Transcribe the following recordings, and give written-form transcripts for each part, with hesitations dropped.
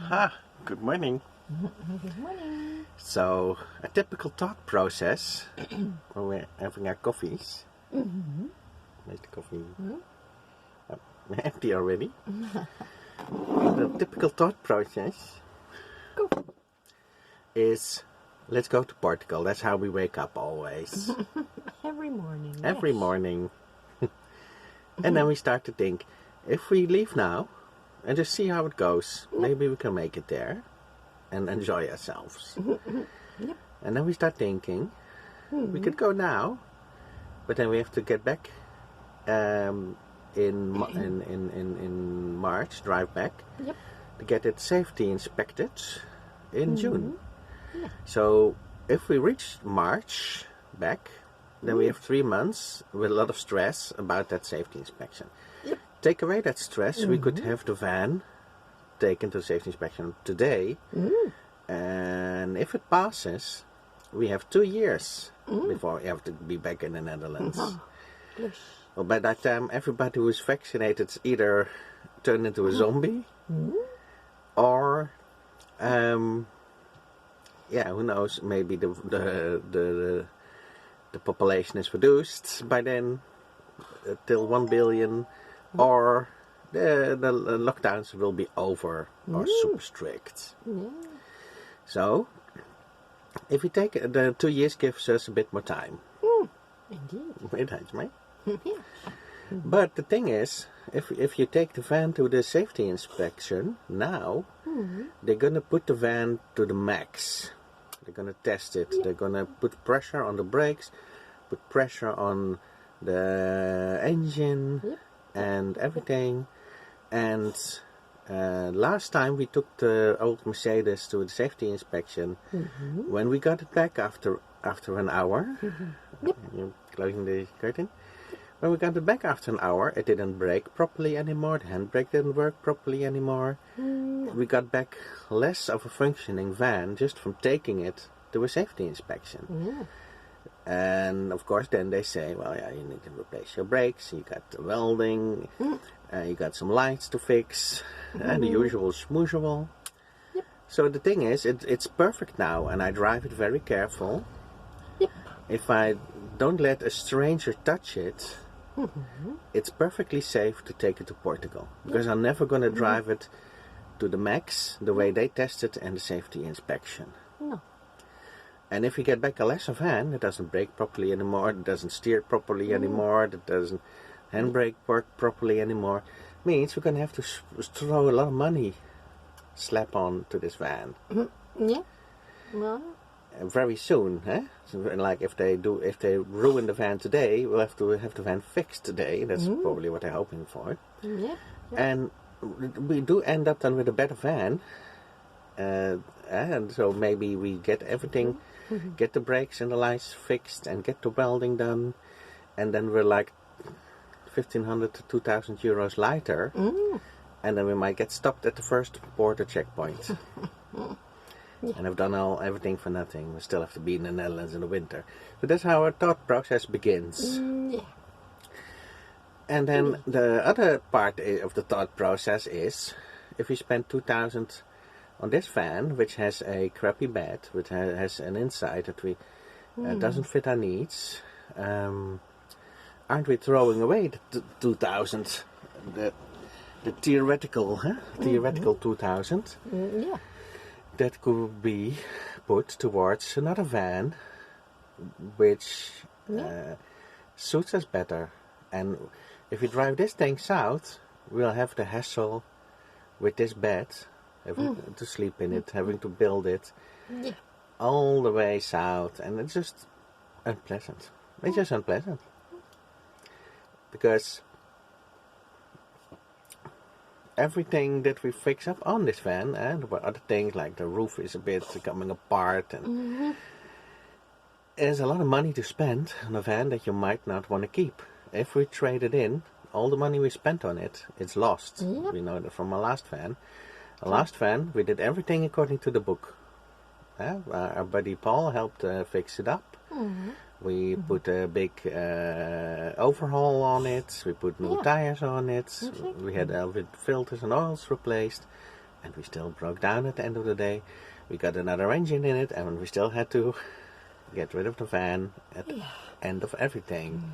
Good morning. Good morning. So, a typical thought process when we're having our coffees. Make the coffee empty already. The typical thought process is, let's go to Portugal. That's how we wake up always. Every morning. Every morning. And then we start to think, if we leave now and just see how it goes, maybe we can make it there and enjoy ourselves. And then we start thinking, we could go now, but then we have to get back in March, drive back, to get it safety inspected in June. So if we reach March back, then we have 3 months with a lot of stress about that safety inspection. Take away that stress, we could have the van taken to safety inspection today, and if it passes, we have 2 years before we have to be back in the Netherlands. Well, by that time, everybody who is vaccinated is either turned into a zombie, or who knows? Maybe the population is reduced by then till 1 billion, or the lockdowns will be over or super strict. So, if we take the 2 years, gives us a bit more time. Indeed. It has, right? But the thing is, if you take the van to the safety inspection now, they're gonna put the van to the max. They're gonna test it. They're gonna put pressure on the brakes, put pressure on the engine and everything. And last time we took the old Mercedes to the safety inspection, when we got it back after an hour, you're closing the curtain. When we got it back after an hour, it didn't brake properly anymore. The handbrake didn't work properly anymore. We got back less of a functioning van just from taking it to a safety inspection. And of course then they say, well, yeah, you need to replace your brakes, you got the welding, you got some lights to fix, and the usual schmoozual. So the thing is, it's perfect now, and I drive it very careful. If I don't let a stranger touch it, it's perfectly safe to take it to Portugal, because I'm never going to drive it to the max the way they test it in the safety inspection. And if we get back a lesser van, it doesn't brake properly anymore, it doesn't steer properly anymore, it doesn't handbrake work properly anymore, means we're going to have to throw a lot of money slap on to this van. Very soon, So, like if they ruin the van today, we'll have to have the van fixed today. That's probably what they're hoping for. And we do end up then with a better van, and so maybe we get everything, get the brakes and the lights fixed, and get the welding done, and then we're like 1,500 to 2,000 euros lighter, and then we might get stopped at the first border checkpoint. And I've done everything for nothing. We still have to be in the Netherlands in the winter. But that's how our thought process begins. And then the other part of the thought process is, if we spend 2,000 on this van, which has a crappy bed, which has an inside that doesn't fit our needs, aren't we throwing away the 2,000, the theoretical 2,000? That could be put towards another van which suits us better. And if we drive this thing south, we'll have the hassle with this bed, having to sleep in it, having to build it all the way south, and it's just unpleasant. It's just unpleasant. Because everything that we fix up on this van, and other things like the roof is a bit coming apart, and there's a lot of money to spend on a van that you might not want to keep. If we trade it in, all the money we spent on it, it's lost. We know that from our last van. Our last van, we did everything according to the book. Our buddy Paul helped fix it up. We put a big overhaul on it. We put new tires on it. We had all the filters and oils replaced. and we still broke down at the end of the day. We got another engine in it, and we still had to get rid of the van at the end of everything.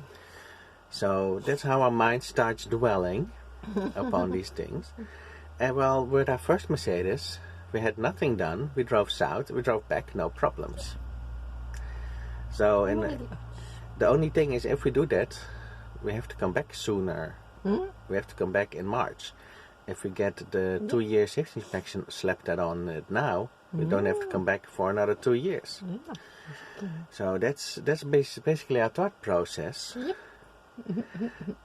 So that's how our mind starts dwelling upon these things. And well, with our first Mercedes, we had nothing done. We drove south, we drove back, no problems. So the only thing is, if we do that, we have to come back sooner. We have to come back in March. If we get the 2-year safety inspection slapped that on it now, we don't have to come back for another 2 years. So that's basically our thought process.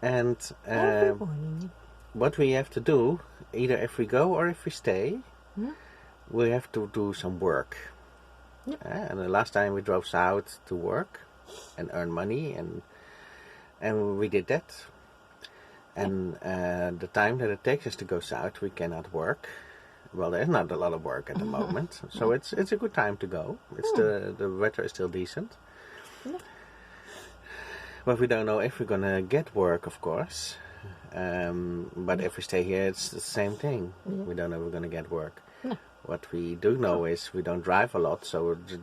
And Every morning. what we have to do, either if we go or if we stay, we have to do some work. And the last time we drove south to work and earn money, and we did that. And the time that it takes us to go south, we cannot work. Well, there's not a lot of work at the moment, so it's a good time to go. It's the weather is still decent. But we don't know if we're gonna get work, of course. But if we stay here, it's the same thing. We don't know if we're gonna get work. What we do know is we don't drive a lot, so we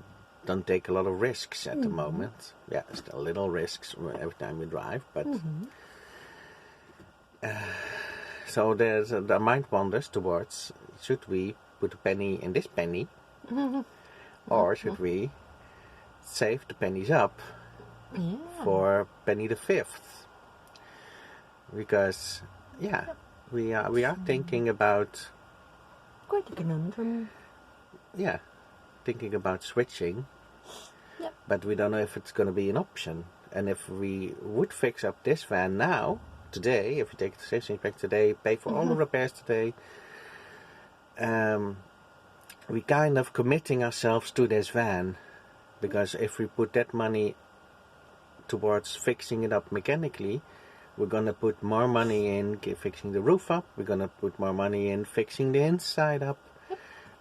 don't take a lot of risks at the moment. Yeah, still little risks every time we drive, but so the mind wanders towards, should we put a penny in this penny, or should we save the pennies up for penny the 5th? Because we are thinking about Quite a conundrum. thinking about switching, but we don't know if it's going to be an option. And if we would fix up this van now, today, if we take the safety inspection today, pay for all the repairs today, we kind of committing ourselves to this van, because if we put that money towards fixing it up mechanically, we're going to put more money in fixing the roof up, we're going to put more money in fixing the inside up,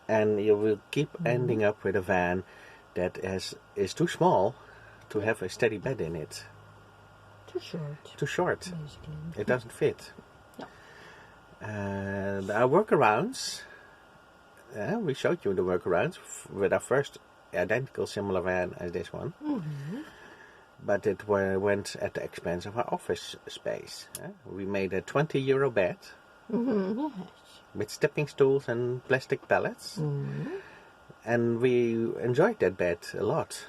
and you will keep ending up with a van that is too small to have a steady bed in it. Too short. Basically. It doesn't fit. No. And our workarounds, we showed you the workarounds with our first identical similar van as this one. But it went at the expense of our office space. We made a €20 bed with stepping stools and plastic pallets. And we enjoyed that bed a lot.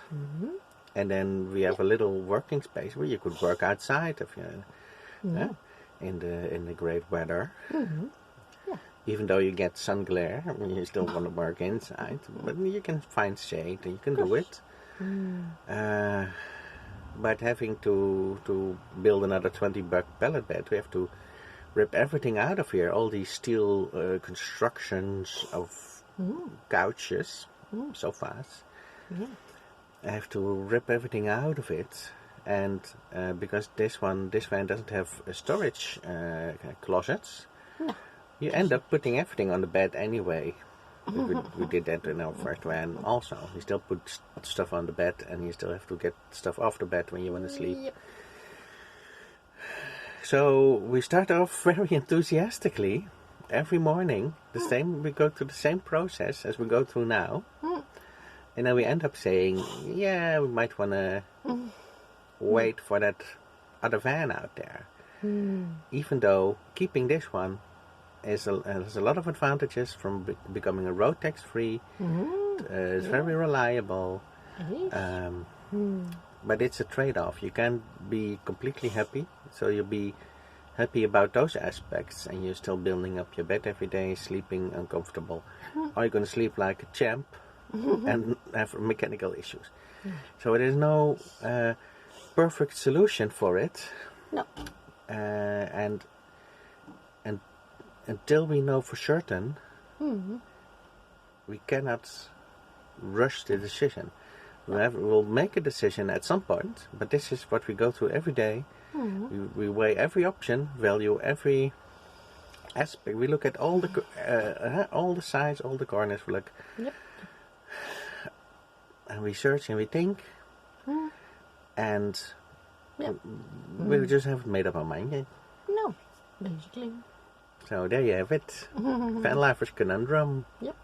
And then we have a little working space where you could work outside if you, in the great weather. Even though you get sun glare, I mean, you still want to work inside, but you can find shade and you can do it. But having to build another $20 pallet bed, we have to rip everything out of here. All these steel constructions of couches, sofas. I have to rip everything out of it, and because this van doesn't have storage closets, you end up putting everything on the bed anyway. We did that in our first van also. You still put stuff on the bed, and you still have to get stuff off the bed when you want to sleep. So we start off very enthusiastically every morning. We go through the same process as we go through now. And then we end up saying, we might want to wait for that other van out there. Even though keeping this one has a lot of advantages from becoming a road tax free. It's very reliable. But it's a trade-off. You can't be completely happy. So you'll be happy about those aspects, and you're still building up your bed every day, sleeping uncomfortable. Or you're going to sleep like a champ and have mechanical issues. So there is no perfect solution for it. No. And until we know for certain, we cannot rush the decision. We'll make a decision at some point, but this is what we go through every day. We weigh every option, value every aspect. We look at all the sides, all the corners. We look, and we search and we think, and we just haven't made up our mind yet. No, basically. So there you have it. Van Lifers Conundrum. Yep.